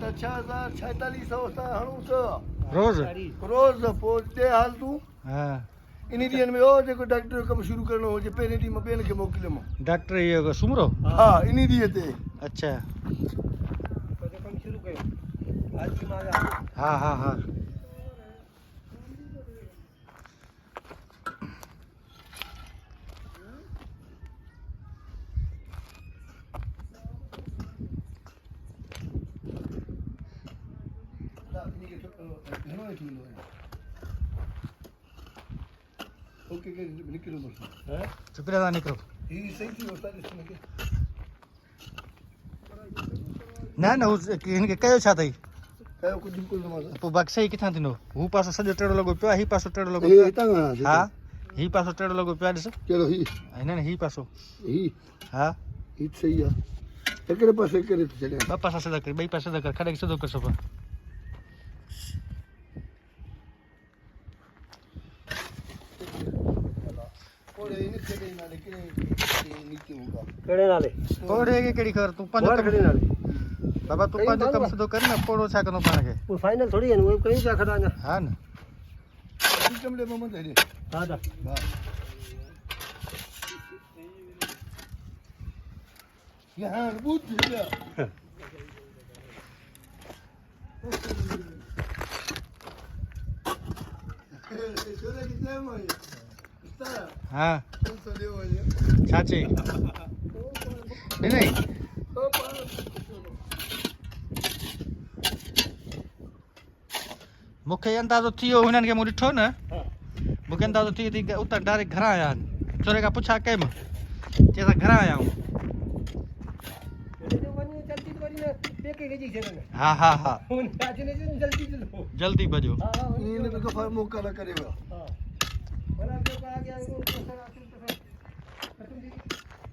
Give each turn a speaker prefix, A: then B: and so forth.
A: 6,4600 हणूं छ
B: रोज
A: रोज़ पोइ ॾे हाल तूं
B: हाँ
A: इन ॾींहंनि में हो जेको डॉक्टर जो कमु शुरू करिणो हुजे पहिरें ॾींहुं मां ॿियनि खे मोकिलियुमि
B: डॉक्टर ये सुमरो
A: हा इन ॾींहं ते
B: अच्छा
A: कमु शुरू कयो
B: हाँ हाँ हाँ
A: ओके के निकिरो बसि
B: चुपरे था निकरो
A: ही सही थी वियो साढे हिन खे
B: ना ना हिनखे कयो छा अथई
A: कयो कुझु बि कोन मां
B: पोइ बाक़ी सही किथां थींदो हू पासो सॼो टेड़ो लॻो पियो आहे ही पासो टेड़ो लॻो
A: हे
B: पियो
A: हितां खां
B: आहे हा ही पासो टेड़ो लॻो पियो आहे ॾिस
A: कहिड़ो ही
B: हिन ने ही पासो
A: ही
B: हा
A: ही सही आहे हिकिड़े पासे करे थो छॾियां
B: ॿ पासा सिधा कर ॿई पासे सिधा कर खड़े खे सिधो कर सभु
A: कहिड़े नाले
B: पोड़े खे कहिड़ी ख़बर तूं पंहिंजो
A: कहिड़े नाले
B: बाबा तूं पंहिंजो कमु सिधो कर न पोड़ो छा कंदो पाण खे
A: पोइ फाइनल थोरी आहिनि उहे कयूं पिया खड़ा अञा
B: हा न
A: हा दा यहाँ बुद्ध
B: हा छा चई ॾिनई मूंखे अंदाज़ो थी वियो हिननि खे मूं ॾिठो न मूंखे अंदाज़ो थी वियो त उतां डायरेक्ट घरां आया आहिनि छोरे खां पुछा कयमि चई असां घरां आया आहियूं हा हा हा जल्दी भॼो
A: मोकल करे वियो